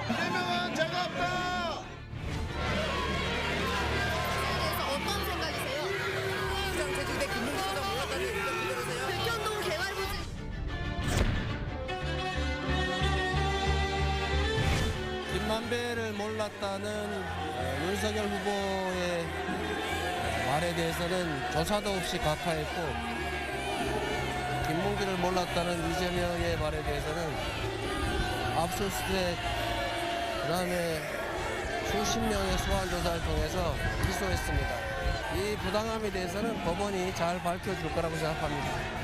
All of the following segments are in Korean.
이재명은 죄가 없다. 어떤 생각이세요? 시장 퇴진대 김문수 시장 몰랐다는 의견 들으세요? 백현동 개발부지 김만배를 몰랐다는 윤석열 후보의 말에 대해서는 조사도 없이 각하했고, 김문기를 몰랐다는 이재명의 말에 대해서는 압수수색, 그다음에 수십 명의 소환 조사를 통해서 기소했습니다. 이 부당함에 대해서는 법원이 잘 밝혀줄 거라고 생각합니다.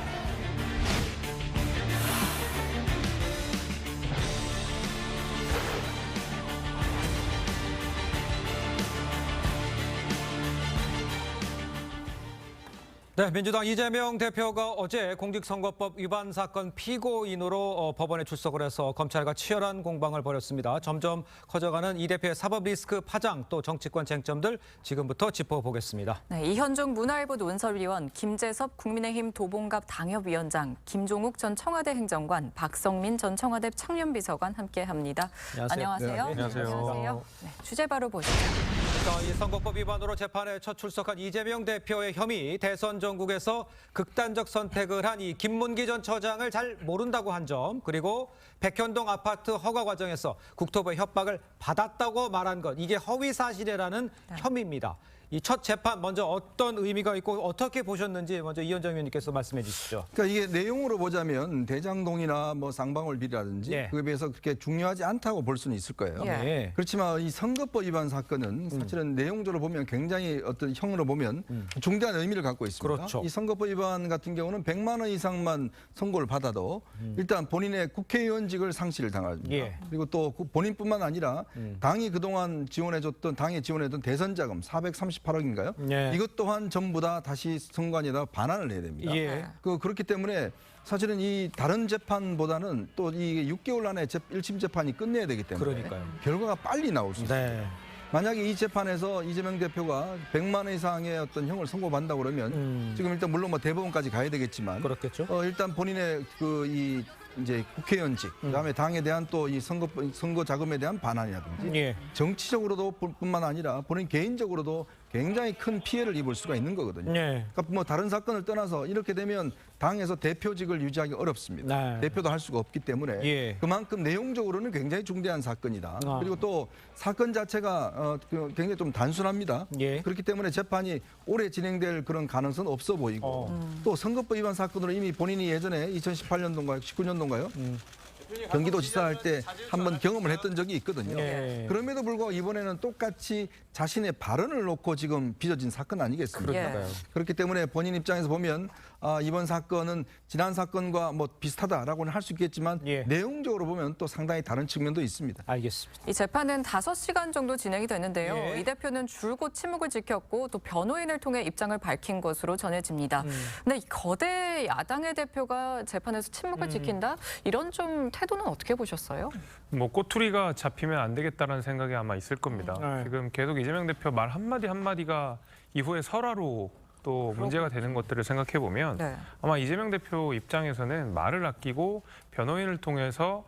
네, 민주당 이재명 대표가 어제 공직선거법 위반 사건 피고인으로 법원에 출석을 해서 검찰과 치열한 공방을 벌였습니다. 점점 커져가는 이 대표의 사법 리스크 파장, 또 정치권 쟁점들 지금부터 짚어보겠습니다. 네, 이현종 문화일보 논설위원, 김재섭 국민의힘 도봉갑 당협위원장, 김종욱 전 청와대 행정관, 박성민 전 청와대 청년비서관 함께합니다. 안녕하세요. 네, 안녕하세요. 네, 주제 바로 보시죠. 자, 이 선거법 위반으로 재판에 첫 출석한 이재명 대표의 혐의, 대선 전국에서 극단적 선택을 한 이 김문기 전 처장을 잘 모른다고 한 점, 그리고 백현동 아파트 허가 과정에서 국토부의 협박을 받았다고 말한 것, 이게 허위 사실이라는 혐의입니다. 이 첫 재판 먼저 어떤 의미가 있고 어떻게 보셨는지 먼저 이현정 의원님께서 말씀해 주시죠. 그러니까 이게 내용으로 보자면 대장동이나 뭐 쌍방울 비리라든지 예. 그에 비해서 그렇게 중요하지 않다고 볼 수는 있을 거예요. 예. 그렇지만 이 선거법 위반 사건은 사실은 내용적으로 보면 굉장히 어떤 형으로 보면 중대한 의미를 갖고 있습니다. 그렇죠. 이 선거법 위반 같은 경우는 100만 원 이상만 선고를 받아도 일단 본인의 국회의원직을 상실을 당합니다. 예. 그리고 또 본인뿐만 아니라 당이 그동안 지원해줬던 당에 지원했던 대선 자금 438억인가요? 예. 이것 또한 전부 다 다시 선관위에다 반환을 해야 됩니다. 예. 그렇기 때문에 사실은 이 다른 재판보다는 또 이 6개월 안에 1심 재판이 끝내야 되기 때문에 그러니까요. 결과가 빨리 나올 수 있습니다. 네. 만약에 이 재판에서 이재명 대표가 100만 원 이상의 어떤 형을 선고받는다고 그러면 지금 일단 물론 뭐 대법원까지 가야 되겠지만 그렇겠죠. 일단 본인의 이 이제 국회의원직, 그다음에 당에 대한 또 이 선거 자금에 대한 반환이라든지 예. 정치적으로도 뿐만 아니라 본인 개인적으로도 굉장히 큰 피해를 입을 수가 있는 거거든요. 예. 그러니까 뭐 다른 사건을 떠나서 이렇게 되면 당에서 대표직을 유지하기 어렵습니다. 네. 대표도 할 수가 없기 때문에 예. 그만큼 내용적으로는 굉장히 중대한 사건이다. 아. 그리고 또 사건 자체가 굉장히 좀 단순합니다. 예. 그렇기 때문에 재판이 오래 진행될 그런 가능성은 없어 보이고 또 선거법 위반 사건으로 이미 본인이 예전에 2018년도인가요? 19년도인가요? 경기도지사 할 때 한번 경험을 했던 적이 있거든요. 예. 그럼에도 불구하고 이번에는 똑같이 자신의 발언을 놓고 지금 빚어진 사건 아니겠습니까? 그러니까요. 그렇기 때문에 본인 입장에서 보면 이번 사건은 지난 사건과 뭐 비슷하다라고는 할 수 있겠지만 예. 내용적으로 보면 또 상당히 다른 측면도 있습니다. 알겠습니다. 이 재판은 5시간 정도 진행이 됐는데요. 예. 이 대표는 줄곧 침묵을 지켰고 또 변호인을 통해 입장을 밝힌 것으로 전해집니다. 근데 이 거대 야당의 대표가 재판에서 침묵을 지킨다? 이런 좀 태도는 어떻게 보셨어요? 뭐 꼬투리가 잡히면 안 되겠다라는 생각이 아마 있을 겁니다. 네. 지금 계속 이재명 대표 말 한마디 한마디가 이후에 설화로 또 문제가 되는 것들을 생각해 보면 네. 아마 이재명 대표 입장에서는 말을 아끼고 변호인을 통해서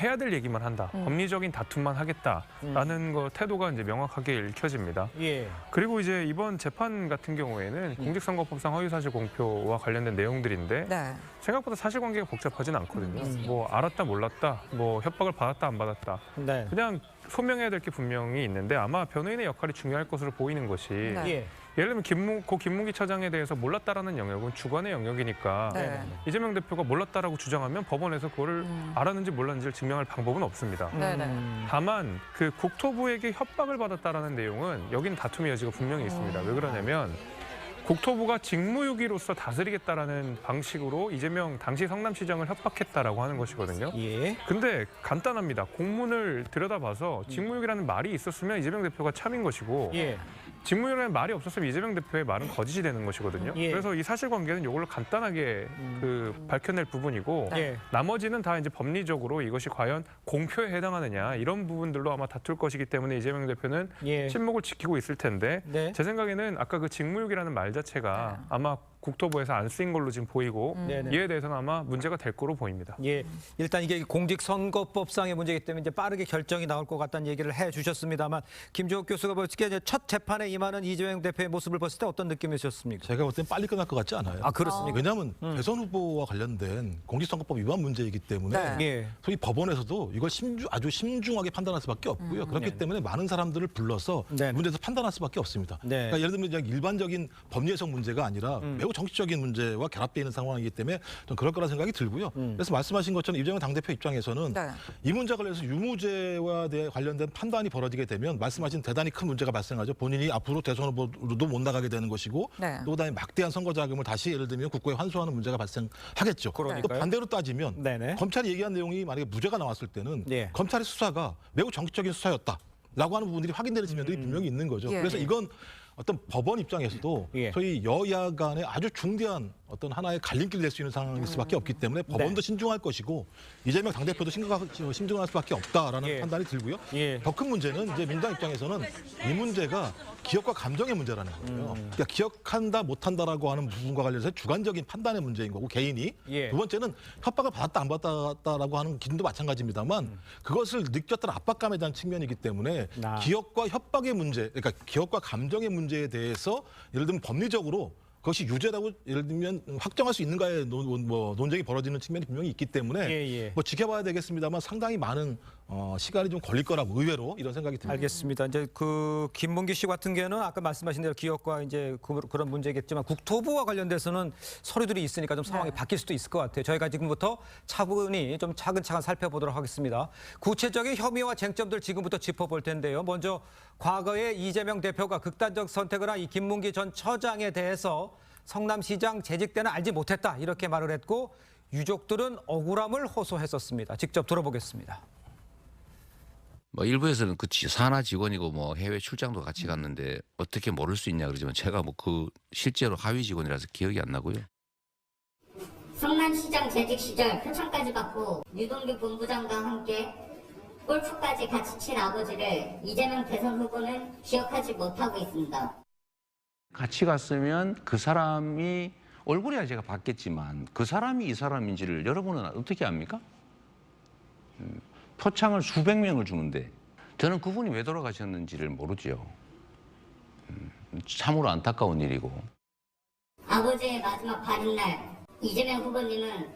해야 될 얘기만 한다. 법리적인 다툼만 하겠다라는 거 태도가 이제 명확하게 읽혀집니다. 예. 그리고 이제 이번 재판 같은 경우에는 공직선거법상 허위사실 공표와 관련된 내용들인데 네. 생각보다 사실관계가 복잡하진 않거든요. 뭐 알았다 몰랐다, 뭐 협박을 받았다 안 받았다. 네. 그냥 소명해야 될 게 분명히 있는데 아마 변호인의 역할이 중요할 것으로 보이는 것이 네. 예. 예를 들면 김문기 처장에 대해서 몰랐다라는 영역은 주관의 영역이니까 네. 이재명 대표가 몰랐다라고 주장하면 법원에서 그거를 알았는지 몰랐는지를 증명할 방법은 없습니다. 네네. 다만 그 국토부에게 협박을 받았다라는 내용은 여기는 다툼의 여지가 분명히 있습니다. 왜 그러냐면 국토부가 직무유기로서 다스리겠다라는 방식으로 이재명 당시 성남시장을 협박했다라고 하는 것이거든요. 예. 근데 간단합니다. 공문을 들여다봐서 직무유기라는 말이 있었으면 이재명 대표가 참인 것이고 예. 직무유기라는 말이 없었으면 이재명 대표의 말은 거짓이 되는 것이거든요. 예. 그래서 이 사실관계는 이걸로 간단하게 밝혀낼 부분이고 예. 나머지는 다 이제 법리적으로 이것이 과연 공표에 해당하느냐 이런 부분들로 아마 다툴 것이기 때문에 이재명 대표는 예. 침묵을 지키고 있을 텐데 네. 제 생각에는 아까 그 직무유기라는 말 자체가 아마 국토부에서 안 쓰인 걸로 지금 보이고 네네. 이에 대해서는 아마 문제가 될 거로 보입니다. 예, 일단 이게 공직선거법상의 문제이기 때문에 이제 빠르게 결정이 나올 것 같다는 얘기를 해주셨습니다만 김종욱 교수가 보시기에 첫 재판에 임하는 이재명 대표의 모습을 봤을 때 어떤 느낌이셨습니까? 제가 볼 땐 빨리 끝날 것 같지 않아요. 아 그렇습니까? 왜냐하면 대선 후보와 관련된 공직선거법 위반 문제이기 때문에 네. 예, 소위 법원에서도 이걸 아주 심중하게 판단할 수밖에 없고요. 그렇기 때문에 많은 사람들을 불러서 네. 문제에서 판단할 수밖에 없습니다. 네. 그러니까 예를 들면 그냥 일반적인 법리해석 문제가 아니라 매우 정치적인 문제와 결합되어 있는 상황이기 때문에 좀 그럴 거라 생각이 들고요. 그래서 말씀하신 것처럼 이재명 당대표 입장에서는 네. 이 문제와 관련해서 유무죄와 관련된 판단이 벌어지게 되면 말씀하신 대단히 큰 문제가 발생하죠. 본인이 앞으로 대선 후보로도 못 나가게 되는 것이고 네. 또 그다음에 막대한 선거 자금을 다시 예를 들면 국고에 환수하는 문제가 발생하겠죠. 그러니까요. 또 반대로 따지면 네네. 검찰이 얘기한 내용이 만약에 무죄가 나왔을 때는 예. 검찰의 수사가 매우 정치적인 수사였다라고 하는 부분들이 확인되는 측면들이 분명히 있는 거죠. 예. 그래서 이건 어떤 법원 입장에서도 예. 저희 여야 간의 아주 중대한 어떤 하나의 갈림길이 될 수 있는 상황일 수밖에 없기 때문에 법원도 신중할 것이고 이재명 당대표도 신중할 수밖에 없다라는 예. 판단이 들고요. 예. 더 큰 문제는 이제 민주당 입장에서는 이 문제가 기억과 감정의 문제라는 거예요. 그러니까 기억한다 못한다라고 하는 부분과 관련해서 주관적인 판단의 문제인 거고 개인이 예. 두 번째는 협박을 받았다 안 받았다라고 하는 기준도 마찬가지입니다만 그것을 느꼈던 압박감에 대한 측면이기 때문에 아. 기억과 협박의 문제, 그러니까 기억과 감정의 문제에 대해서 예를 들면 법리적으로 그것이 유죄라고 예를 들면 확정할 수 있는가의 논쟁이 벌어지는 측면이 분명히 있기 때문에 예, 예. 뭐 지켜봐야 되겠습니다만 상당히 많은 시간이 좀 걸릴 거라고 의외로 이런 생각이 듭니다. 알겠습니다. 이제 그 김문기 씨 같은 경우는 아까 말씀하신 대로 기업과 이제 그런 문제겠지만 국토부와 관련돼서는 서류들이 있으니까 좀 상황이 바뀔 수도 있을 것 같아요. 저희가 지금부터 차분히 좀 차근차근 살펴보도록 하겠습니다. 구체적인 혐의와 쟁점들 지금부터 짚어볼 텐데요. 먼저 과거에 이재명 대표가 극단적 선택을 한 이 김문기 전 처장에 대해서 성남시장 재직 때는 알지 못했다 이렇게 말을 했고 유족들은 억울함을 호소했었습니다. 직접 들어보겠습니다. 뭐 일부에서는 그 산하 직원이고 뭐 해외 출장도 같이 갔는데 어떻게 모를 수 있냐 그러지만 제가 뭐 그 실제로 하위 직원이라서 기억이 안 나고요. 성남시장 재직 시절 표창까지 받고 유동규 본부장과 함께 골프까지 같이 친 아버지를 이재명 대선 후보는 기억하지 못하고 있습니다. 같이 갔으면 그 사람이 얼굴이야 제가 봤겠지만 그 사람이 이 사람인지를 여러분은 어떻게 압니까? 표창을 수백 명을 주는데 저는 그분이 왜 돌아가셨는지를 모르죠. 참으로 안타까운 일이고. 아버지의 마지막 발인날 이재명 후보님은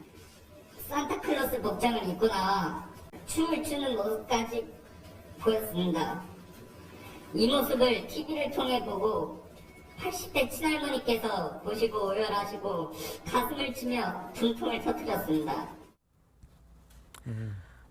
산타클로스 복장을 입고 나와 춤을 추는 모습까지 보였습니다. 이 모습을 TV를 통해 보고 80대 친할머니께서 보시고 오열하시고 가슴을 치며 분통을 터뜨렸습니다.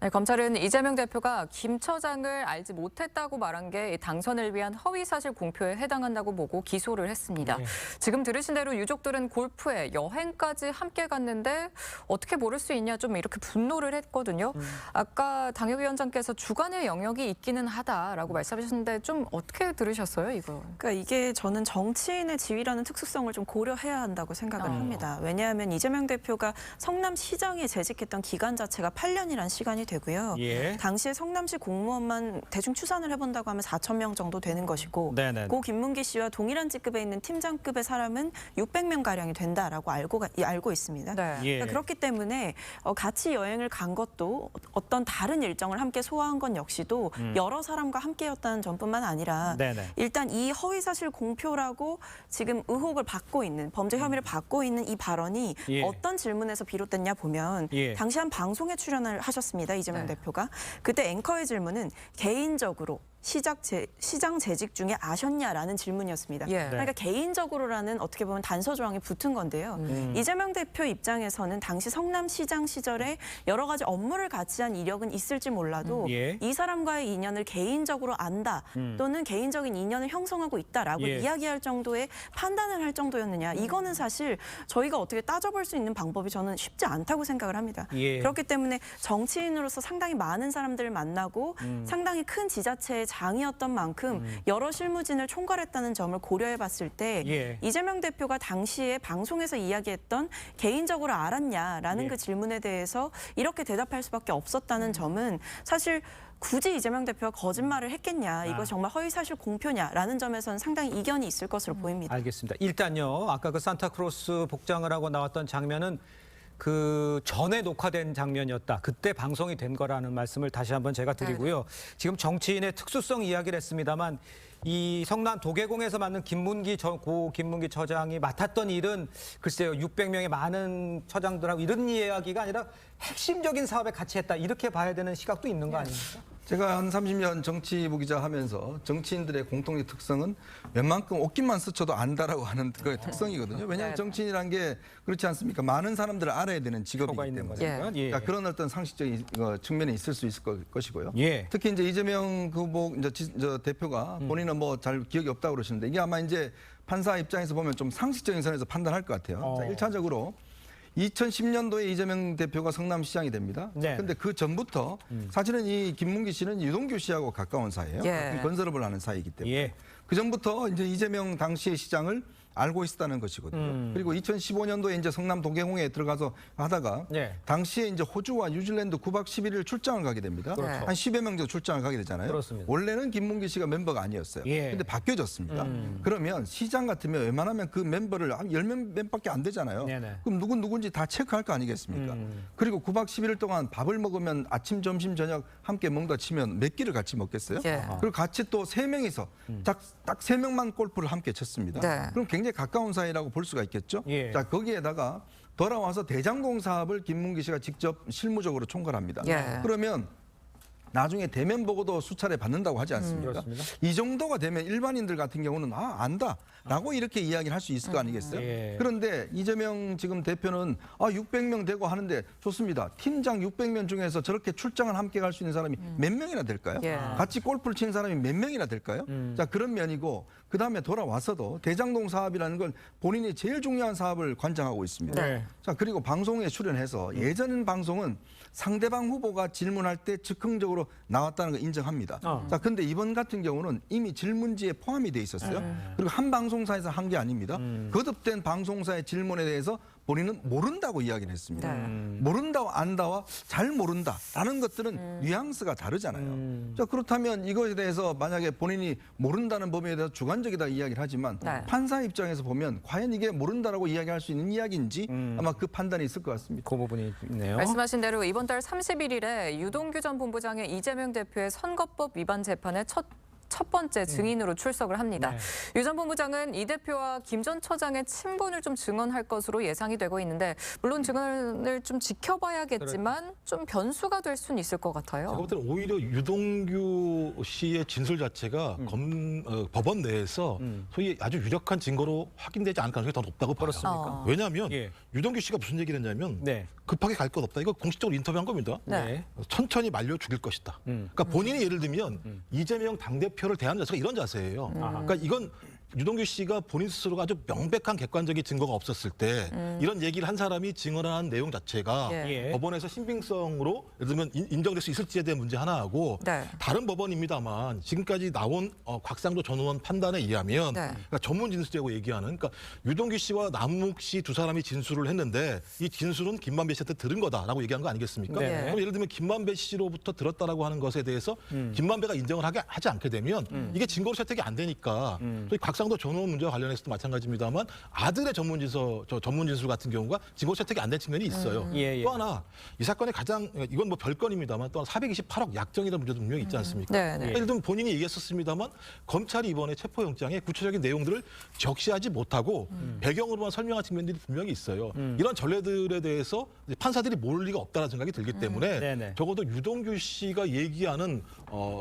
네, 검찰은 이재명 대표가 김 처장을 알지 못했다고 말한 게 당선을 위한 허위사실 공표에 해당한다고 보고 기소를 했습니다. 네. 지금 들으신 대로 유족들은 골프에 여행까지 함께 갔는데 어떻게 모를 수 있냐 좀 이렇게 분노를 했거든요. 아까 당협위원장께서 주관의 영역이 있기는 하다라고 말씀하셨는데 좀 어떻게 들으셨어요, 이거? 그러니까 이게 저는 정치인의 지위라는 특수성을 좀 고려해야 한다고 생각을 합니다. 왜냐하면 이재명 대표가 성남시장에 재직했던 기간 자체가 8년이라는 시간이 되고요. 예. 당시에 성남시 공무원만 대충 추산을 해본다고 하면 4,000명 정도 되는 것이고 네네. 고 김문기 씨와 동일한 직급에 있는 팀장급의 사람은 600명 가량이 된다라고 알고 있습니다. 네. 예. 그러니까 그렇기 때문에 같이 여행을 간 것도 어떤 다른 일정을 함께 소화한 건 역시도 여러 사람과 함께였다는 점뿐만 아니라 네네. 일단 이 허위사실 공표라고 지금 의혹을 받고 있는 범죄 혐의를 받고 있는 이 발언이 예. 어떤 질문에서 비롯됐냐 보면 예. 당시 한 방송에 출연을 하셨습니다. 이재명 대표가. 그때 앵커의 질문은 개인적으로 시장 재직 중에 아셨냐라는 질문이었습니다. 예. 그러니까 개인적으로라는 어떻게 보면 단서 조항이 붙은 건데요. 이재명 대표 입장에서는 당시 성남시장 시절에 여러 가지 업무를 같이 한 이력은 있을지 몰라도 예. 이 사람과의 인연을 개인적으로 안다 또는 개인적인 인연을 형성하고 있다라고 예. 이야기할 정도의 판단을 할 정도였느냐. 이거는 사실 저희가 어떻게 따져볼 수 있는 방법이 저는 쉽지 않다고 생각을 합니다. 예. 그렇기 때문에 정치인으로서 상당히 많은 사람들을 만나고 상당히 큰 지자체에 장이었던 만큼 여러 실무진을 총괄했다는 점을 고려해봤을 때 예. 이재명 대표가 당시에 방송에서 이야기했던 개인적으로 알았냐라는 예. 그 질문에 대해서 이렇게 대답할 수밖에 없었다는 점은 사실 굳이 이재명 대표가 거짓말을 했겠냐, 이거 정말 허위사실 공표냐라는 점에서는 상당히 이견이 있을 것으로 보입니다. 알겠습니다. 일단요, 아까 그 산타크로스 복장을 하고 나왔던 장면은 그 전에 녹화된 장면이었다. 그때 방송이 된 거라는 말씀을 다시 한번 제가 드리고요. 지금 정치인의 특수성 이야기를 했습니다만 이 성남 도계공에서 맡는 고 김문기 처장이 맡았던 일은 글쎄요, 600명의 많은 처장들하고 이런 이야기가 아니라 핵심적인 사업에 같이 했다. 이렇게 봐야 되는 시각도 있는 거 아닙니까? 제가 한 30년 정치부 기자 하면서 정치인들의 공통의 특성은 웬만큼 옷깃만 스쳐도 안다라고 하는 그 특성이거든요. 왜냐하면 정치인이란 게 그렇지 않습니까? 많은 사람들을 알아야 되는 직업이기 때문에. 그러니까 그런 어떤 상식적인 측면이 있을 수 있을 것이고요. 특히 이제 이재명 후보 대표가 본인은 뭐 잘 기억이 없다고 그러시는데 이게 아마 이제 판사 입장에서 보면 좀 상식적인 선에서 판단할 것 같아요. 자, 1차적으로 2010년도에 이재명 대표가 성남시장이 됩니다. 그런데 그 전부터 사실은 이 김문기 씨는 유동규 씨하고 가까운 사이예요. 건설업을 하는 사이이기 때문에. 그 전부터 이제 이재명 당시의 시장을 알고 있었다는 것이거든요. 그리고 2015년도에 이제 성남 도계공에 들어가서 하다가 당시에 이제 호주와 뉴질랜드 9박 11일 출장을 가게 됩니다. 한 10여 명 정도 출장을 가게 되잖아요. 원래는 김문기 씨가 멤버가 아니었어요. 근데 바뀌어졌습니다. 그러면 시장 같으면 웬만하면 그 멤버를 한 10명밖에 안 되잖아요. 그럼 누군지 다 체크할 거 아니겠습니까? 그리고 9박 11일 동안 밥을 먹으면 아침, 점심, 저녁 함께 먹다 치면 몇 끼를 같이 먹겠어요? 그리고 같이 또 3명이서 딱 3명만 골프를 함께 쳤습니다. 그럼 굉장히 가까운 사이라고 볼 수가 있겠죠. 자, 거기에다가 돌아와서 대장동 사업을 김문기 씨가 직접 실무적으로 총괄합니다. 그러면 나중에 대면 보고도 수차례 받는다고 하지 않습니까? 이 정도가 되면 일반인들 같은 경우는 안다라고 이렇게 이야기를 할 수 있을 거 아니겠어요? 그런데 이재명 지금 대표는 600명 되고 하는데 좋습니다. 팀장 600명 중에서 저렇게 출장을 함께 갈 수 있는 사람이 몇 명이나 될까요? 같이 골프를 치는 사람이 몇 명이나 될까요? 자, 그런 면이고 그다음에 돌아와서도 대장동 사업이라는 건 본인이 제일 중요한 사업을 관장하고 있습니다. 자, 그리고 방송에 출연해서 예전 방송은 상대방 후보가 질문할 때 즉흥적으로 나왔다는 걸 인정합니다. 자, 근데 이번 같은 경우는 이미 질문지에 포함이 돼 있었어요. 그리고 한 방송사에서 한 게 아닙니다. 거듭된 방송사의 질문에 대해서 본인은 모른다고 이야기를 했습니다. 모른다와 안다와 잘 모른다라는 것들은 뉘앙스가 다르잖아요. 자, 그렇다면 이것에 대해서 만약에 본인이 모른다는 범위에 대해서 주관적이다 이야기를 하지만 판사 입장에서 보면 과연 이게 모른다라고 이야기할 수 있는 이야기인지 아마 그 판단이 있을 것 같습니다. 그 부분이 있네요. 말씀하신 대로 이번 달 31일에 유동규 전 본부장의 이재명 대표의 선거법 위반 재판에 첫 번째 증인으로 출석을 합니다. 유 전 본부장은 이 대표와 김 전 처장의 친분을 좀 증언할 것으로 예상이 되고 있는데 물론 증언을 좀 지켜봐야겠지만 좀 변수가 될 수는 있을 것 같아요. 제가 볼 때는 오히려 유동규 씨의 진술 자체가 법원 내에서 소위 아주 유력한 증거로 확인되지 않을 가능성이 더 높다고 봐요. 왜냐하면 유동규 씨가 무슨 얘기를 했냐면 급하게 갈 것 없다. 이거 공식적으로 인터뷰한 겁니다. 천천히 말려 죽일 것이다. 그러니까 본인이 예를 들면 이재명 당대표를 대하는 자세가 이런 자세예요. 그러니까 이건 유동규 씨가 본인 스스로가 아주 명백한 객관적인 증거가 없었을 때 이런 얘기를 한 사람이 증언한 내용 자체가 법원에서 신빙성으로 예를 들면 인정될 수 있을지에 대한 문제 하나하고 다른 법원입니다만 지금까지 나온 곽상도 전 의원 판단에 의하면 그러니까 전문 진술이라고 얘기하는 그러니까 유동규 씨와 남욱 씨 두 사람이 진술을 했는데 이 진술은 김만배 씨한테 들은 거다라고 얘기한 거 아니겠습니까? 그럼 예를 들면 김만배 씨로부터 들었다라고 하는 것에 대해서 김만배가 인정을 하지 않게 되면 이게 증거로 채택이 안 되니까 또 곽상도 전 의원 문제와 관련해서도 마찬가지입니다만 아들의 전문 진술 같은 경우가 증거 채택이 안 된 측면이 있어요. 또 하나 이 사건의 가장 이건 뭐 별건입니다만 또 428억 약정이라는 문제도 분명히 있지 않습니까? 예를 들면 본인이 얘기했었습니다만 검찰이 이번에 체포영장에 구체적인 내용들을 적시하지 못하고 배경으로만 설명한 측면들이 분명히 있어요. 이런 전례들에 대해서 판사들이 모를 리가 없다는 생각이 들기 때문에 적어도 유동규 씨가 얘기하는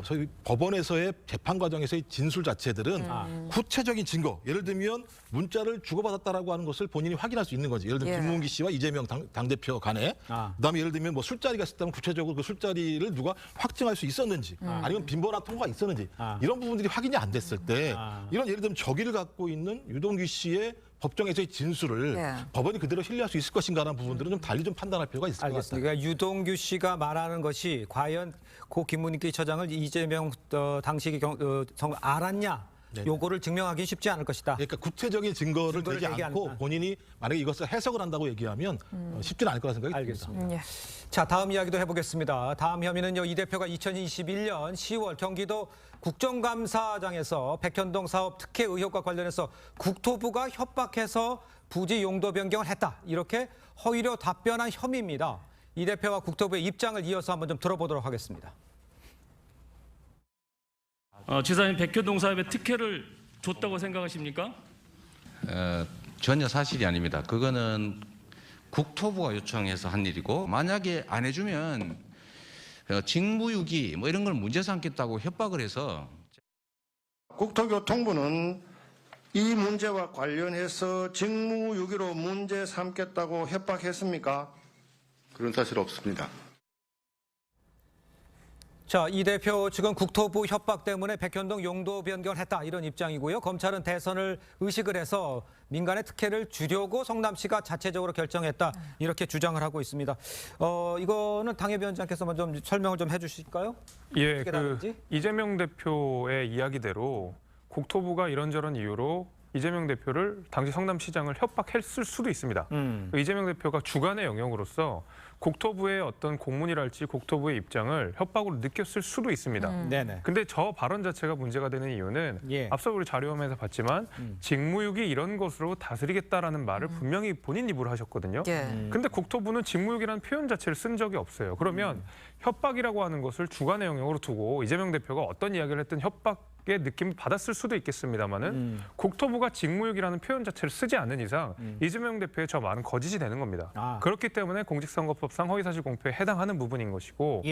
저희 법원에서의 재판 과정에서의 진술 자체들은 구체적인 증거, 예를 들면 문자를 주고받았다라고 하는 것을 본인이 확인할 수 있는 거지. 예를 들면 김문기 씨와 이재명 당대표 간에 그다음에 예를 들면 뭐 술자리가 있었다면 구체적으로 그 술자리를 누가 확증할 수 있었는지 아니면 빈번한 통화가 있었는지 이런 부분들이 확인이 안 됐을 때 이런 예를 들면 적의를 갖고 있는 유동규 씨의 법정에서의 진술을 네. 법원이 그대로 신뢰할 수 있을 것인가라는 부분들은 좀 달리 좀 판단할 필요가 있을 것 같습니다. 알겠습니다. 그러니까 유동규 씨가 말하는 것이 과연 고 김문기 처장을 이재명 당시 알았냐? 요거를 증명하기 쉽지 않을 것이다. 그러니까 구체적인 증거를 대지 얘기 않고 안- 본인이 만약에 이것을 해석을 한다고 얘기하면 쉽지는 않을 거라 생각이 알겠습니다. 듭니다. 자, 다음 이야기도 해보겠습니다. 다음 혐의는요, 이 대표가 2021년 10월 경기도 국정감사장에서 백현동 사업 특혜 의혹과 관련해서 국토부가 협박해서 부지 용도 변경을 했다. 이렇게 허위로 답변한 혐의입니다. 이 대표와 국토부의 입장을 이어서 한번 좀 들어보도록 하겠습니다. 지사님 백현동 사업에 특혜를 줬다고 생각하십니까? 전혀 사실이 아닙니다. 그거는 국토부가 요청해서 한 일이고 만약에 안 해주면 직무유기 뭐 이런 걸 문제 삼겠다고 협박을 해서 국토교통부는 이 문제와 관련해서 직무유기로 문제 삼겠다고 협박했습니까? 그런 사실 없습니다. 자, 이 대표 측은 국토부 협박 때문에 백현동 용도 변경을 했다 이런 입장이고요. 검찰은 대선을 의식을 해서 민간의 특혜를 주려고 성남시가 자체적으로 결정했다 이렇게 주장을 하고 있습니다. 이거는 당협위원장께서만 좀 설명을 좀 해주실까요? 예, 어떻게 다른지? 이재명 대표의 이야기대로 국토부가 이런저런 이유로 이재명 대표를 당시 성남시장을 협박했을 수도 있습니다. 이재명 대표가 주관의 영역으로서 국토부의 어떤 공문이랄지 국토부의 입장을 협박으로 느꼈을 수도 있습니다. 네네. 근데 저 발언 자체가 문제가 되는 이유는 앞서 우리 자료화면에서 봤지만 직무유기 이런 것으로 다스리겠다라는 말을 분명히 본인 입으로 하셨거든요. 근데 국토부는 직무유기라는 표현 자체를 쓴 적이 없어요. 그러면 협박이라고 하는 것을 주관의 영역으로 두고 이재명 대표가 어떤 이야기를 했든 협박의 느낌을 받았을 수도 있겠습니다만은 국토부가 직무유기라는 표현 자체를 쓰지 않는 이상 이재명 대표의 저 말은 거짓이 되는 겁니다. 그렇기 때문에 공직선거법상 허위사실 공표에 해당하는 부분인 것이고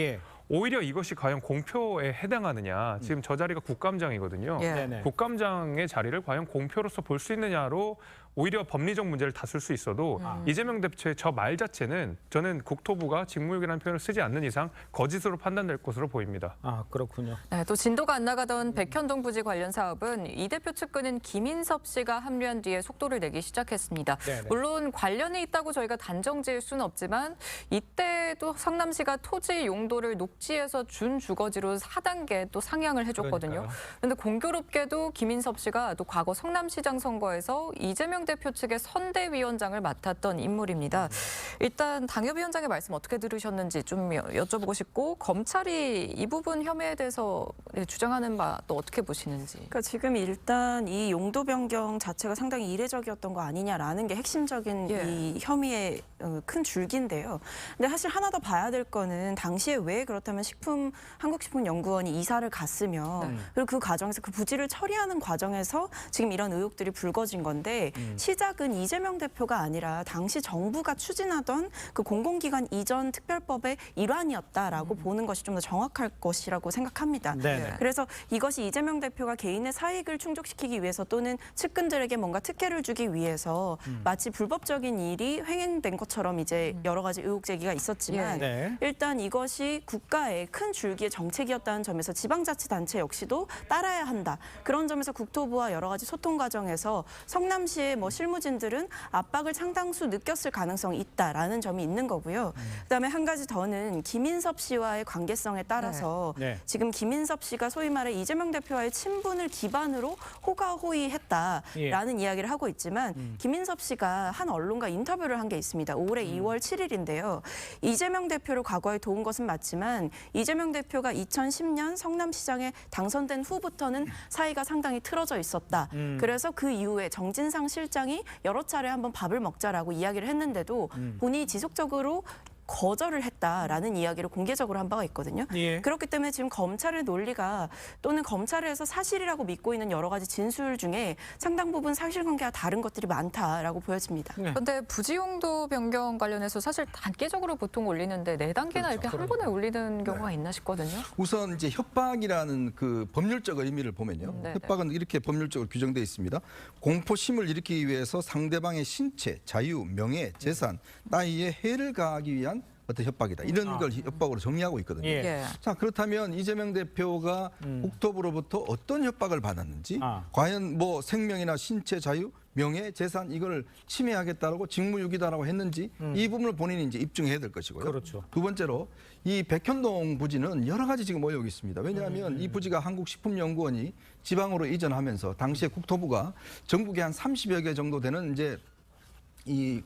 오히려 이것이 과연 공표에 해당하느냐. 지금 저 자리가 국감장이거든요. 국감장의 자리를 과연 공표로서 볼 수 있느냐로 오히려 법리적 문제를 다툴 수 있어도 이재명 대표의 저 말 자체는 저는 국토부가 직무유기라는 표현을 쓰지 않는 이상 거짓으로 판단될 것으로 보입니다. 아, 그렇군요. 네, 또 진도가 안 나가던 백현동 부지 관련 사업은 이 대표 측근은 김인섭 씨가 합류한 뒤에 속도를 내기 시작했습니다. 물론 관련이 있다고 저희가 단정 지을 수는 없지만 이때도 성남시가 토지 용도를 녹지에서 준 주거지로 4단계 또 상향을 해줬거든요. 그런데 공교롭게도 김인섭 씨가 또 과거 성남시장 선거에서 이재명 대표 측의 선대위원장을 맡았던 인물입니다. 일단 당협위원장의 말씀 어떻게 들으셨는지 좀 여쭤보고 싶고 검찰이 이 부분 혐의에 대해서 주장하는 바 또 어떻게 보시는지. 그러니까 지금 일단 이 용도 변경 자체가 상당히 이례적이었던 거 아니냐라는 게 핵심적인 이 혐의의 큰 줄기인데요. 근데 사실 하나 더 봐야 될 거는 당시에 왜 그렇다면 한국식품연구원이 이사를 갔으면 그리고 그 과정에서 그 부지를 처리하는 과정에서 지금 이런 의혹들이 불거진 건데 시작은 이재명 대표가 아니라 당시 정부가 추진하던 그 공공기관 이전 특별법의 일환이었다라고 보는 것이 좀 더 정확할 것이라고 생각합니다. 그래서 이것이 이재명 대표가 개인의 사익을 충족시키기 위해서 또는 측근들에게 뭔가 특혜를 주기 위해서 마치 불법적인 일이 횡행된 것처럼 이제 여러 가지 의혹 제기가 있었지만 일단 이것이 국가의 큰 줄기의 정책이었다는 점에서 지방자치단체 역시도 따라야 한다. 그런 점에서 국토부와 여러 가지 소통 과정에서 성남시의 뭐 실무진들은 압박을 상당수 느꼈을 가능성이 있다라는 점이 있는 거고요. 그다음에 한 가지 더는 김인섭 씨와의 관계성에 따라서 지금 김인섭 씨가 소위 말해 이재명 대표와의 친분을 기반으로 호가호위했다라는 이야기를 하고 있지만 김인섭 씨가 한 언론과 인터뷰를 한 게 있습니다. 올해 2월 7일인데요. 이재명 대표를 과거에 도운 것은 맞지만 이재명 대표가 2010년 성남시장에 당선된 후부터는 사이가 상당히 틀어져 있었다. 그래서 그 이후에 정진상 실장이 여러 차례 한번 밥을 먹자라고 이야기를 했는데도 본인이 지속적으로 거절을 했다라는 이야기를 공개적으로 한 바가 있거든요. 그렇기 때문에 지금 검찰의 논리가 또는 검찰에서 사실이라고 믿고 있는 여러 가지 진술 중에 상당 부분 사실관계와 다른 것들이 많다라고 보여집니다. 그런데 부지용도 변경 관련해서 사실 단계적으로 보통 올리는데 4단계나 이렇게 한 번에 올리는 경우가 있나 싶거든요. 우선 이제 협박이라는 그 법률적 의미를 보면요. 협박은 이렇게 법률적으로 규정되어 있습니다. 공포심을 일으키기 위해서 상대방의 신체, 자유, 명예, 재산, 따위에 해를 가하기 위한 어떤 협박이다. 이런 걸 협박으로 정리하고 있거든요. 예. 자, 그렇다면 이재명 대표가 국토부로부터 어떤 협박을 받았는지 과연 뭐 생명이나 신체 자유, 명예, 재산 이걸 침해하겠다라고 직무유기다라고 했는지 이 부분을 본인이 이제 입증해야 될 것이고요. 그렇죠. 두 번째로 이 백현동 부지는 여러 가지 지금 모여오고 있습니다. 왜냐하면 이 부지가 한국식품연구원이 지방으로 이전하면서 당시에 국토부가 전국에 한 30여 개 정도 되는 이제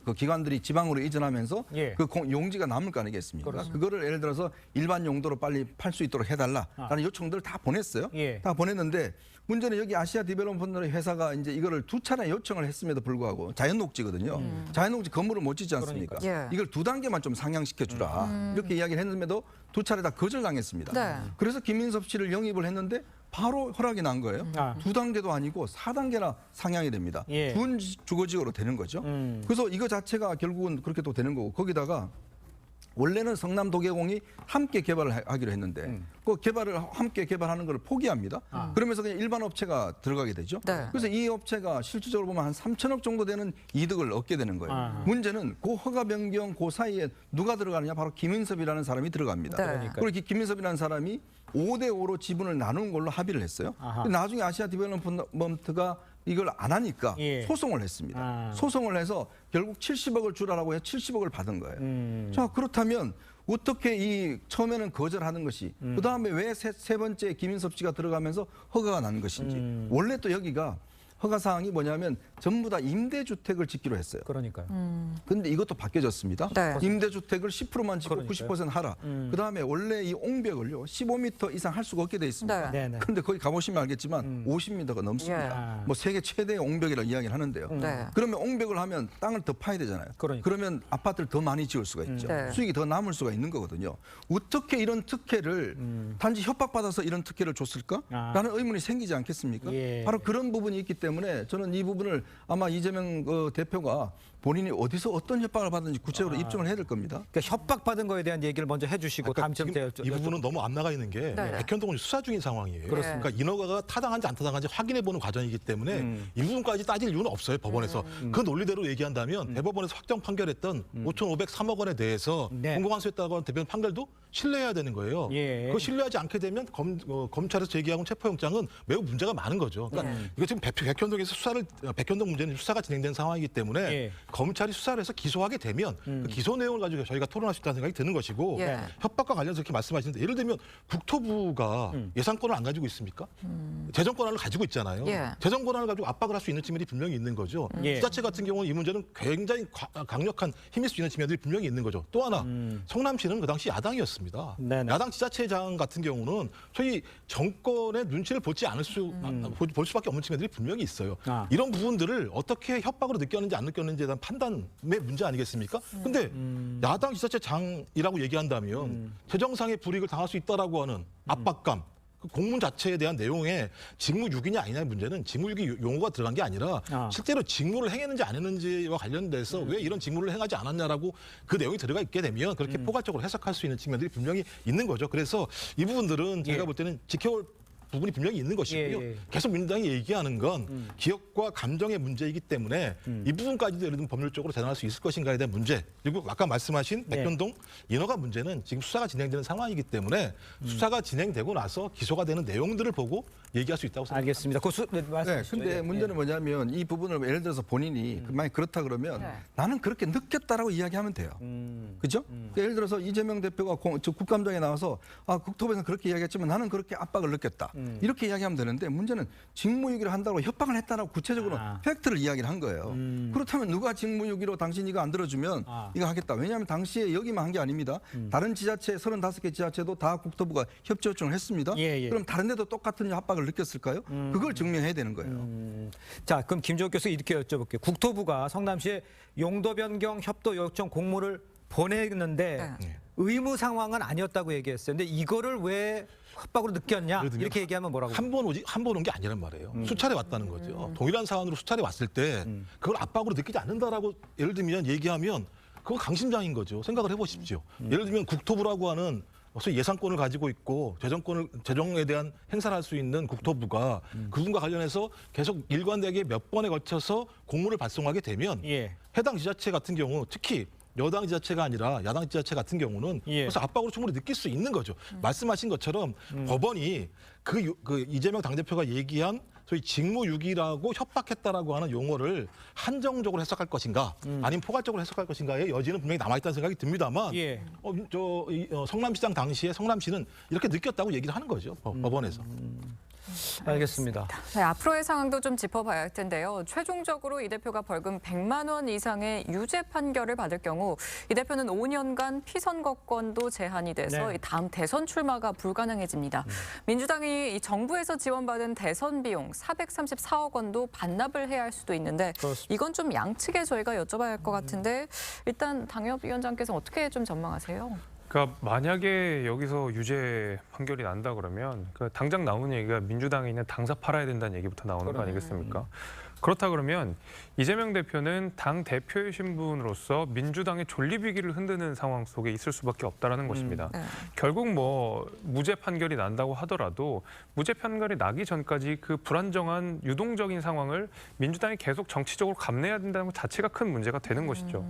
그 기관들이 지방으로 이전하면서 그 용지가 남을 거 아니겠습니까? 그거를 예를 들어서 일반 용도로 빨리 팔 수 있도록 해달라라는 요청들을 다 보냈어요. 다 보냈는데 문제는 여기 아시아 디벨롭먼트 회사가 이제 이거를 2차례 요청을 했음에도 불구하고 자연녹지거든요. 자연녹지 건물을 못 짓지 않습니까? 이걸 2단계만 좀 상향시켜 주라. 이렇게 이야기를 했는데도 2차례 다 거절당했습니다. 그래서 김민섭 씨를 영입을 했는데 바로 허락이 난 거예요. 2단계도 아니고 4단계나 상향이 됩니다. 준 주거지역으로 되는 거죠. 그래서 이거 자체가 결국은 그렇게 또 되는 거고 거기다가 원래는 성남도계공이 함께 개발을 하기로 했는데 그 개발을 함께 개발하는 걸 포기합니다. 그러면서 그냥 일반 업체가 들어가게 되죠. 그래서 이 업체가 실질적으로 보면 한 3천억 정도 되는 이득을 얻게 되는 거예요. 문제는 그 허가 변경 그 사이에 누가 들어가느냐 바로 김인섭이라는 사람이 들어갑니다. 그리고 김인섭이라는 사람이 5대5로 지분을 나누는 걸로 합의를 했어요. 나중에 아시아 디벨롭먼트가 이걸 안 하니까 소송을 했습니다. 소송을 해서 결국 70억을 주라라고 해서 70억을 받은 거예요. 자, 그렇다면 어떻게 이 처음에는 거절하는 것이 그다음에 왜 세 번째 김인섭 씨가 들어가면서 허가가 난 것인지. 원래 또 여기가 허가 사항이 뭐냐면 전부 다 임대주택을 짓기로 했어요. 그러니까요. 근데 이것도 바뀌어졌습니다. 임대주택을 10%만 짓고 그러니까요. 90% 하라. 그다음에 원래 이 옹벽을요 15m 이상 할 수가 없게 돼 있습니다. 근데 거기 가보시면 알겠지만 50m가 넘습니다. 뭐 세계 최대의 옹벽이라고 이야기를 하는데요. 그러면 옹벽을 하면 땅을 더 파야 되잖아요. 그러면 아파트를 더 많이 지을 수가 있죠. 수익이 더 남을 수가 있는 거거든요. 어떻게 이런 특혜를 단지 협박받아서 이런 특혜를 줬을까? 라는 의문이 생기지 않겠습니까? 바로 그런 부분이 있기 때문에 저는 이 부분을 아마 이재명 대표가 본인이 어디서 어떤 협박을 받는지 구체적으로 입증을 해야 될 겁니다. 그러니까 협박받은 거에 대한 얘기를 먼저 해주시고 다음 질문 이 부분은 너무 안 나가 있는 게 백현동은 수사 중인 상황이에요. 그러니까 인허가가 타당한지 안 타당한지 확인해보는 과정이기 때문에 이 부분까지 따질 이유는 없어요. 법원에서. 그 논리대로 얘기한다면 대법원에서 확정 판결했던 5,503억 원에 대해서 공공환수했다고 하는 대법원 판결도 신뢰해야 되는 거예요. 그거 신뢰하지 않게 되면 검찰에서 제기하고 체포영장은 매우 문제가 많은 거죠. 그러니까 이거 지금 백현동에서 백현동 문제는 수사가 진행된 상황이기 때문에 검찰이 수사를 해서 기소하게 되면 그 기소 내용을 가지고 저희가 토론할 수 있다는 생각이 드는 것이고 협박과 관련해서 이렇게 말씀하시는데 예를 들면 국토부가 예산권을 안 가지고 있습니까? 재정 권한을 가지고 있잖아요. 재정 권한을 가지고 압박을 할 수 있는 측면이 분명히 있는 거죠. 지자체 같은 경우는 이 문제는 굉장히 강력한 힘일 수 있는 측면들이 분명히 있는 거죠. 또 하나 성남시는 그 당시 야당이었습니다. 야당 지자체장 같은 경우는 저희 정권의 눈치를 볼 수밖에 없는 측면들이 분명히 있어요. 이런 부분들을 어떻게 협박으로 느꼈는지 안 느꼈는지에 대한 판단의 문제 아니겠습니까? 근데 야당 지자체장이라고 얘기한다면 재정상의 불이익을 당할 수 있다라고 하는 압박감, 그 공문 자체에 대한 내용에 직무유기냐 아니냐의 문제는 직무유기 용어가 들어간 게 아니라 실제로 직무를 행했는지 안 했는지와 관련돼서 왜 이런 직무를 행하지 않았냐라고 그 내용이 들어가 있게 되면 그렇게 포괄적으로 해석할 수 있는 측면들이 분명히 있는 거죠. 그래서 이 부분들은 제가 볼 때는 지켜올 부분이 분명히 있는 것이고요. 계속 민주당이 얘기하는 건 기억과 감정의 문제이기 때문에 이 부분까지도 예를 들면 법률적으로 대응할 수 있을 것인가에 대한 문제 그리고 아까 말씀하신 백현동 인허가 문제는 지금 수사가 진행되는 상황이기 때문에 수사가 진행되고 나서 기소가 되는 내용들을 보고 얘기할 수 있다고 생각합니다. 알겠습니다. 근데 문제는 뭐냐면 이 부분을 예를 들어서 본인이 만약 그렇다 그러면 나는 그렇게 느꼈다라고 이야기하면 돼요. 그죠? 그러니까 예를 들어서 이재명 대표가 국감장에 나와서 국토부에서는 그렇게 이야기했지만 나는 그렇게 압박을 느꼈다. 이렇게 이야기하면 되는데 문제는 직무유기를 한다고 협박을 했다라고 구체적으로 팩트를 이야기를 한 거예요. 그렇다면 누가 직무유기로 당신 이거 안 들어주면 이거 하겠다. 왜냐하면 당시에 여기만 한 게 아닙니다. 다른 지자체 35개 지자체도 다 국토부가 협조 요청을 했습니다. 그럼 다른 데도 똑같은 압박을 느꼈을까요? 그걸 증명해야 되는 거예요. 자, 그럼 김종욱 교수 이렇게 여쭤볼게요. 국토부가 성남시에 용도 변경 협도 요청 공문을 보냈는데 의무 상황은 아니었다고 얘기했어요. 근데 이거를 왜 협박으로 느꼈냐 이렇게 얘기하면 뭐라고? 한 번 온 게 아니란 말이에요. 수차례 왔다는 거죠. 동일한 사안으로 수차례 왔을 때 그걸 압박으로 느끼지 않는다라고 예를 들면 얘기하면 그건 강심장인 거죠. 생각을 해보십시오. 예를 들면 국토부라고 하는 소위 예산권을 가지고 있고 재정에 대한 행사를 할 수 있는 국토부가 그분과 관련해서 계속 일관되게 몇 번에 걸쳐서 공문을 발송하게 되면 해당 지자체 같은 경우 특히 여당 지자체가 아니라 야당 지자체 같은 경우는 그래서 압박으로 충분히 느낄 수 있는 거죠. 말씀하신 것처럼 법원이 그 이재명 당대표가 얘기한 소위 직무유기라고 협박했다라고 하는 용어를 한정적으로 해석할 것인가 아니면 포괄적으로 해석할 것인가의 여지는 분명히 남아있다는 생각이 듭니다만 성남시장 당시에 성남시는 이렇게 느꼈다고 얘기를 하는 거죠. 법원에서. 알겠습니다. 네, 앞으로의 상황도 좀 짚어봐야 할 텐데요. 최종적으로 이 대표가 벌금 100만 원 이상의 유죄 판결을 받을 경우 이 대표는 5년간 피선거권도 제한이 돼서 다음 대선 출마가 불가능해집니다. 민주당이 이 정부에서 지원받은 대선 비용 434억 원도 반납을 해야 할 수도 있는데 이건 좀 양측에 저희가 여쭤봐야 할 것 같은데 일단 당협위원장께서 어떻게 좀 전망하세요? 그러니까 만약에 여기서 유죄 판결이 난다 그러면 당장 나오는 얘기가 민주당에 있는 당사 팔아야 된다는 얘기부터 나오는 거 아니겠습니까? 그렇다 그러면 이재명 대표는 당 대표의 신분으로서 민주당의 존립위기를 흔드는 상황 속에 있을 수밖에 없다라는 것입니다. 결국 뭐 무죄 판결이 난다고 하더라도 무죄 판결이 나기 전까지 그 불안정한 유동적인 상황을 민주당이 계속 정치적으로 감내해야 된다는 것 자체가 큰 문제가 되는 것이죠.